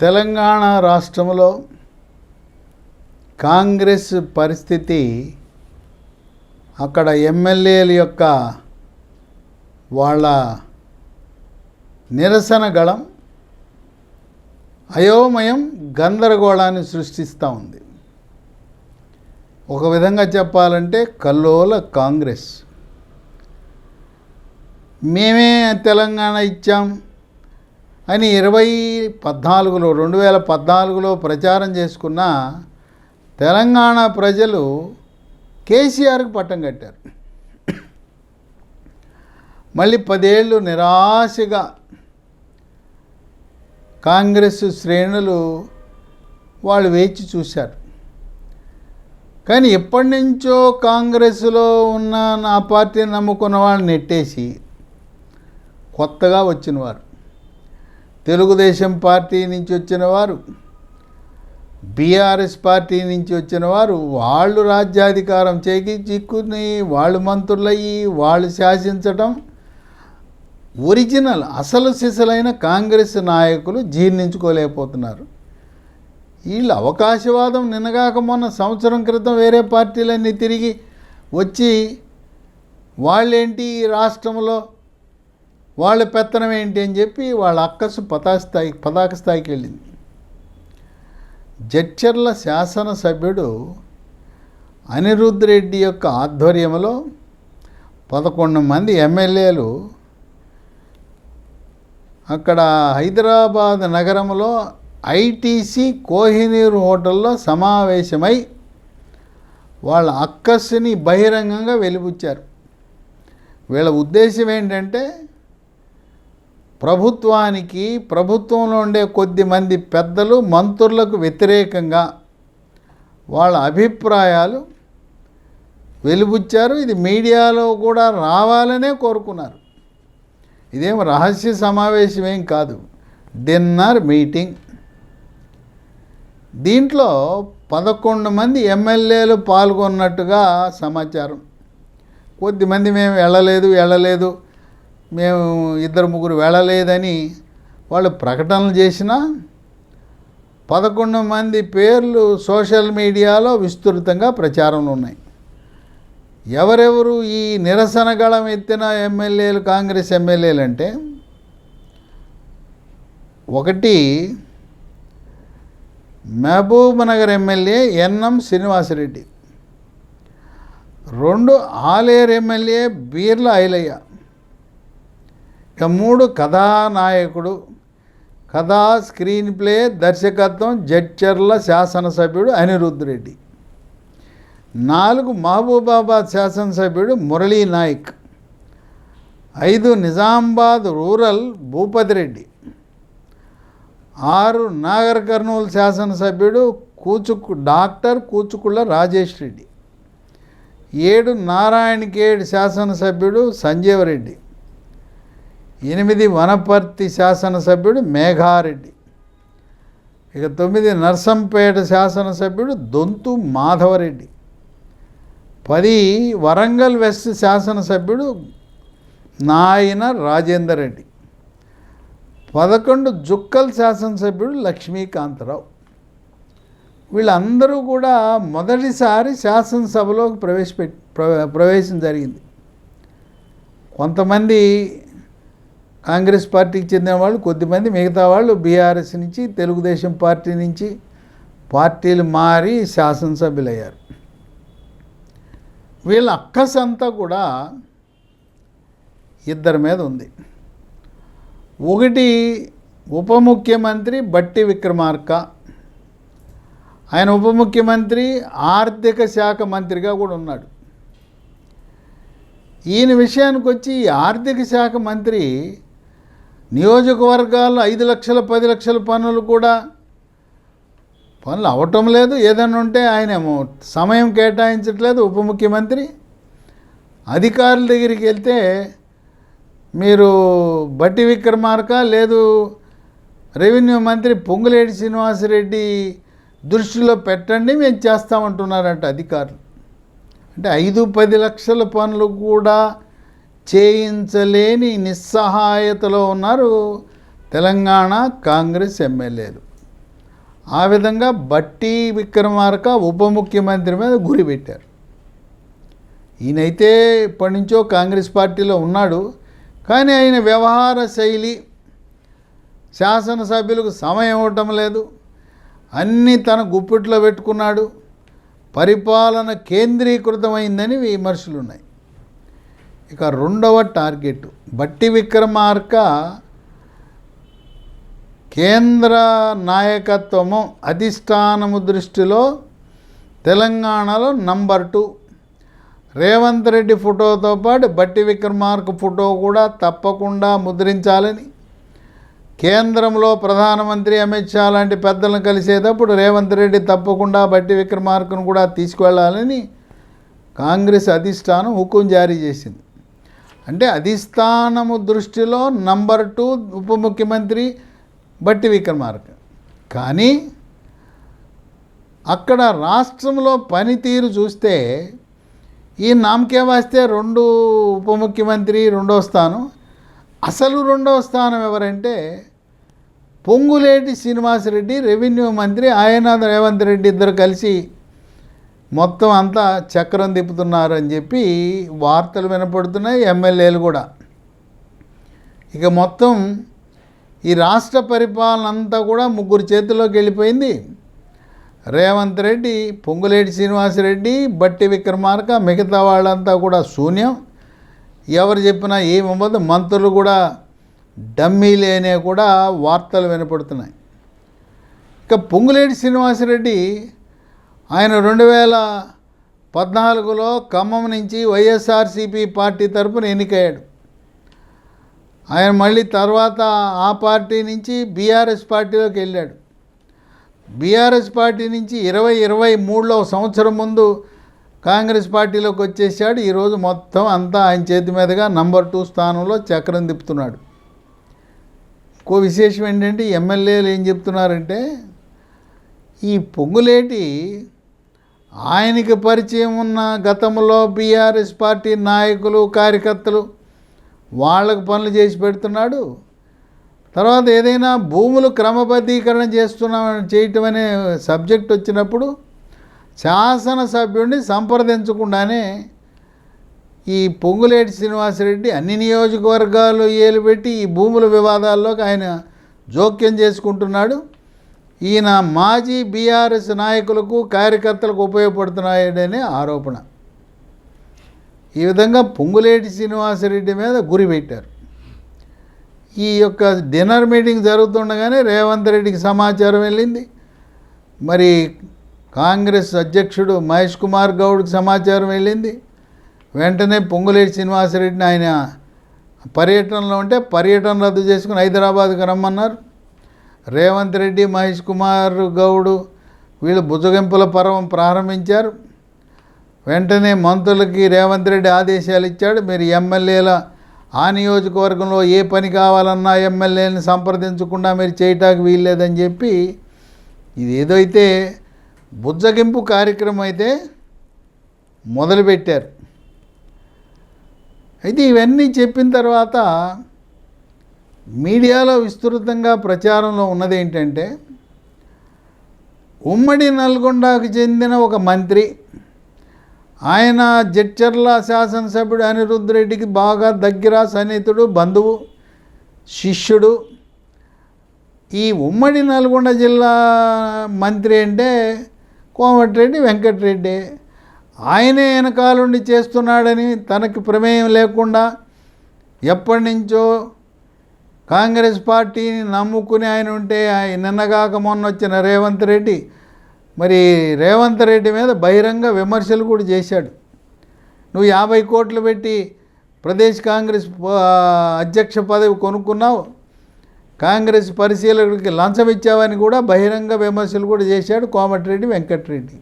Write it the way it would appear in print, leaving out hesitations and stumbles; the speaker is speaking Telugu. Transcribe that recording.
తెలంగాణ రాష్ట్రంలో కాంగ్రెస్ పరిస్థితి, అక్కడ ఎమ్మెల్యేల యొక్క వాళ్ళ నిరసన గళం అయోమయం, గందరగోళాన్ని సృష్టిస్తూ ఉంది. ఒక విధంగా చెప్పాలంటే కల్లోల కాంగ్రెస్. మేమే తెలంగాణ ఇచ్చాం అని 2014లో ప్రచారం చేసుకున్న తెలంగాణ ప్రజలు కేసీఆర్కి పట్టం కట్టారు. మళ్ళీ 10 ఏళ్ళు నిరాశగా కాంగ్రెస్ శ్రేణులు వాళ్ళు వేచి చూశారు. కానీ ఎప్పటి నుంచో కాంగ్రెస్లో ఉన్న నా పార్టీని నమ్ముకున్న వాళ్ళని నెట్టేసి కొత్తగా వచ్చినవారు, తెలుగుదేశం పార్టీ నుంచి వచ్చినవారు, బీఆర్ఎస్ పార్టీ నుంచి వచ్చినవారు, వాళ్ళు రాజ్యాధికారం చిక్కుని వాళ్ళు మంత్రులయ్యి వాళ్ళు శాసించటం ఒరిజినల్ అసలు సిసలైన కాంగ్రెస్ నాయకులు జీర్ణించుకోలేకపోతున్నారు. వీళ్ళు అవకాశవాదం నిన్నగాక మొన్న సంవత్సరం క్రితం వేరే పార్టీలన్నీ తిరిగి వచ్చి వాళ్ళేంటి రాష్ట్రంలో వాళ్ళ పెత్తనం ఏంటి అని చెప్పి వాళ్ళ అక్కసు పతాక స్థాయికి వెళ్ళింది. జడ్చర్ల శాసనసభ్యుడు అనిరుద్ధ్ రెడ్డి యొక్క ఆధ్వర్యంలో 11 మంది ఎమ్మెల్యేలు అక్కడ హైదరాబాద్ నగరంలో ఐటీసీ కోహినూర్ హోటల్లో సమావేశమై వాళ్ళ అక్కస్సుని బహిరంగంగా వెలిబుచ్చారు. వీళ్ళ ఉద్దేశం ఏంటంటే ప్రభుత్వంలో ఉండే కొద్దిమంది పెద్దలు మంత్రులకు వ్యతిరేకంగా వాళ్ళ అభిప్రాయాలు వెలిబుచ్చారు. ఇది మీడియాలో కూడా రావాలనే కోరుకున్నారు. ఇదేం రహస్య సమావేశం ఏం కాదు, డిన్నర్ మీటింగ్. దీంట్లో 11 మంది ఎమ్మెల్యేలు పాల్గొన్నట్టుగా సమాచారం. కొద్దిమంది మేము వెళ్ళలేదు, మేము 2-3 వెళ్ళలేదని వాళ్ళు ప్రకటనలు చేసినా 11 మంది పేర్లు సోషల్ మీడియాలో విస్తృతంగా ప్రచారంలో ఉన్నాయి. ఎవరెవరు ఈ నిరసన గళం ఎత్తిన ఎమ్మెల్యేలు, కాంగ్రెస్ ఎమ్మెల్యేలు అంటే, 1 Mahabub Nagar MLA NM Srinivasa Reddy, 2 Aleru MLA Beerla Ailayya, 3 కథానాయకుడు, కథా స్క్రీన్ ప్లే దర్శకత్వం జడ్చర్ల శాసనసభ్యుడు అనిరుద్ధ్ రెడ్డి, 4 మహబూబాబాద్ శాసనసభ్యుడు మురళీ నాయక్, 5 నిజామాబాద్ రూరల్ భూపతి రెడ్డి, 6 నాగర్ కర్నూలు శాసనసభ్యుడు డాక్టర్ కూచుకుళ్ళ రాజేష్ రెడ్డి, 7 నారాయణఖేడ్ శాసనసభ్యుడు సంజీవరెడ్డి, 8 వనపర్తి శాసనసభ్యుడు మేఘారెడ్డి, 9 నర్సంపేట శాసనసభ్యుడు దొంతు మాధవరెడ్డి, 10 వరంగల్ వెస్ట్ శాసనసభ్యుడు నాయన రాజేందర్ రెడ్డి, 11 జుక్కల్ శాసనసభ్యుడు లక్ష్మీకాంతరావు. వీళ్ళందరూ కూడా మొదటిసారి శాసనసభలోకి ప్రవేశం జరిగింది. కొంతమంది కాంగ్రెస్ పార్టీకి చెందిన వాళ్ళు, కొద్దిమంది మిగతా వాళ్ళు బీఆర్ఎస్ నుంచి, తెలుగుదేశం పార్టీ నుంచి పార్టీలు మారి శాసనసభ్యులయ్యారు. వీళ్ళ అక్కసంతా కూడా 2 మీద ఉంది. 1 ఉప ముఖ్యమంత్రి బట్టి విక్రమార్క, ఆయన ఉప ముఖ్యమంత్రి, ఆర్థిక శాఖ మంత్రిగా కూడా ఉన్నాడు. ఈయన విషయానికి వచ్చి ఆర్థిక శాఖ మంత్రి నియోజకవర్గాల్లో 5 లక్షల 10 లక్షల పనులు అవటం లేదు. ఏదైనా ఉంటే ఆయన సమయం కేటాయించట్లేదు. ఉప ముఖ్యమంత్రి అధికారుల దగ్గరికి వెళ్తే మీరు బట్టి విక్రమార్క లేదు రెవెన్యూ మంత్రి పొంగులేటి శ్రీనివాసరెడ్డి దృష్టిలో పెట్టండి, మేము చేస్తామంటున్నారంట అధికారులు. అంటే 5-10 లక్షల పనులు కూడా చేయించలేని నిస్సహాయతలో ఉన్నారు తెలంగాణ కాంగ్రెస్ ఎమ్మెల్యేలు. ఆ విధంగా బట్టి విక్రమార్క ఉప ముఖ్యమంత్రి మీద గురి పెట్టారు. ఈయనైతే ఇప్పటి నుంచో కాంగ్రెస్ పార్టీలో ఉన్నాడు, కానీ ఆయన వ్యవహార శైలి, శాసనసభ్యులకు సమయం ఇవ్వటం లేదు, అన్నీ తన గుప్పిట్లో పెట్టుకున్నాడు, పరిపాలన కేంద్రీకృతమైందని విమర్శలు ఉన్నాయి. ఇక రెండవ టార్గెట్ బట్టి విక్రమార్క కేంద్ర నాయకత్వము అధిష్టానము దృష్టిలో తెలంగాణలో నంబర్ 2. రేవంత్ రెడ్డి ఫోటోతో పాటు బట్టి విక్రమార్క ఫోటో కూడా తప్పకుండా ముద్రించాలని, కేంద్రంలో ప్రధానమంత్రి అమిత్ షా లాంటి పెద్దలను కలిసేటప్పుడు రేవంత్ రెడ్డి తప్పకుండా బట్టి విక్రమార్కను కూడా తీసుకువెళ్ళాలని కాంగ్రెస్ అధిష్టానం హుకుం జారీ చేసింది. అంటే అధిష్టానము దృష్టిలో నంబర్ 2 ఉప ముఖ్యమంత్రి బట్టి విక్రమార్క. కానీ అక్కడ రాష్ట్రంలో పనితీరు చూస్తే ఈ నామకే వాస్తే 2 ఉప ముఖ్యమంత్రి, 2వ స్థానం. అసలు 2వ స్థానం ఎవరంటే పొంగులేటి శ్రీనివాసరెడ్డి, రెవెన్యూ మంత్రి. ఆయన రేవంత్ రెడ్డి ఇద్దరు కలిసి మొత్తం అంతా చక్రం తిప్పుతున్నారు అని చెప్పి వార్తలు వినపడుతున్నాయి, ఎమ్మెల్యేలు కూడా. ఇక మొత్తం ఈ రాష్ట్ర పరిపాలన అంతా కూడా ముగ్గురు చేతిలోకి వెళ్ళిపోయింది. రేవంత్ రెడ్డి, పొంగులేటి శ్రీనివాసరెడ్డి, బట్టి విక్రమార్క, మిగతా వాళ్ళంతా కూడా శూన్యం. ఎవరు చెప్పినా ఏమవ్వదు. మంత్రులు కూడా డమ్మీలేనే కూడా వార్తలు వినపడుతున్నాయి. ఇక పొంగులేటి శ్రీనివాసరెడ్డి ఆయన 2014లో ఖమ్మం నుంచి వైఎస్ఆర్సీపీ పార్టీ తరపున ఎన్నికయ్యాడు. ఆయన మళ్ళీ తర్వాత ఆ పార్టీ నుంచి బీఆర్ఎస్ పార్టీలోకి వెళ్ళాడు. బీఆర్ఎస్ పార్టీ నుంచి 2023లో సంవత్సరం ముందు కాంగ్రెస్ పార్టీలోకి వచ్చేసాడు. ఈరోజు మొత్తం అంతా ఆయన చేతి మీదుగా నంబర్ 2 స్థానంలో చక్రం తిప్పుతున్నాడు. ఇంకో విశేషం ఏంటంటే ఎమ్మెల్యేలు ఏం చెప్తున్నారంటే ఈ పొంగులేటి ఆయనకి పరిచయం ఉన్న గతంలో బీఆర్ఎస్ పార్టీ నాయకులు, కార్యకర్తలు వాళ్ళకు పనులు చేసి పెడుతున్నాడు. తర్వాత ఏదైనా భూములు క్రమబద్ధీకరణ చేయటం అనే సబ్జెక్ట్ వచ్చినప్పుడు శాసనసభ్యుడిని సంప్రదించకుండానే ఈ పొంగులేటి శ్రీనివాసరెడ్డి అన్ని నియోజకవర్గాలు ఏలుపెట్టి ఈ భూముల వివాదాల్లోకి ఆయన జోక్యం చేసుకుంటున్నాడు. ఈయన మాజీ బీఆర్ఎస్ నాయకులకు, కార్యకర్తలకు ఉపయోగపడుతున్నాడనే ఆరోపణ. ఈ విధంగా పొంగులేటి శ్రీనివాసరెడ్డి మీద గురి పెట్టారు. ఈ యొక్క డిన్నర్ మీటింగ్ జరుగుతుండగానే రేవంత్ రెడ్డికి సమాచారం వెళ్ళింది. మరి కాంగ్రెస్ అధ్యక్షుడు మహేష్ కుమార్ గౌడ్కి సమాచారం వెళ్ళింది. వెంటనే పొంగులేటి శ్రీనివాసరెడ్డిని ఆయన పర్యటనలో ఉంటే పర్యటన రద్దు చేసుకుని హైదరాబాద్కి రమ్మన్నారు. రేవంత్ రెడ్డి, మహేష్ కుమార్ గౌడ్ వీళ్ళు భుజగింపుల పర్వం ప్రారంభించారు. వెంటనే మంత్రులకి రేవంత్ రెడ్డి ఆదేశాలు ఇచ్చాడు. మీరు ఎమ్మెల్యేల ఆ నియోజకవర్గంలో ఏ పని కావాలన్నా ఎమ్మెల్యేని సంప్రదించకుండా మీరు చేయటానికి వీల్లేదని చెప్పి ఇది ఏదైతే బుజ్జగింపు కార్యక్రమం అయితే మొదలుపెట్టారు. అయితే ఇవన్నీ చెప్పిన తర్వాత మీడియాలో విస్తృతంగా ప్రచారంలో ఉన్నది ఏంటంటే ఉమ్మడి నల్గొండకు చెందిన ఒక మంత్రి, ఆయన జడ్చర్ల శాసనసభ్యుడు అనిరుద్ధ్ రెడ్డికి బాగా దగ్గర సన్నిహితుడు, బంధువు, శిష్యుడు. ఈ ఉమ్మడి నల్గొండ జిల్లా మంత్రి అంటే కోమటిరెడ్డి వెంకటరెడ్డి. ఆయనే వెనకాలండి చేస్తున్నాడని తనకి ప్రమేయం లేకుండా ఎప్పటి నుంచో కాంగ్రెస్ పార్టీని నమ్ముకుని ఆయన ఉంటే నిన్నగాక మొన్న వచ్చిన రేవంత్ రెడ్డి మరి రేవంత్ రెడ్డి మీద బహిరంగ విమర్శలు కూడా చేశాడు. నువ్వు 50 కోట్లు పెట్టి ప్రదేశ్ కాంగ్రెస్ అధ్యక్ష పదవి కొనుక్కున్నావు, కాంగ్రెస్ పరిశీలకుడికి లంచం ఇచ్చావని కూడా బహిరంగ విమర్శలు కూడా చేశాడు కోమటిరెడ్డి వెంకటరెడ్డి.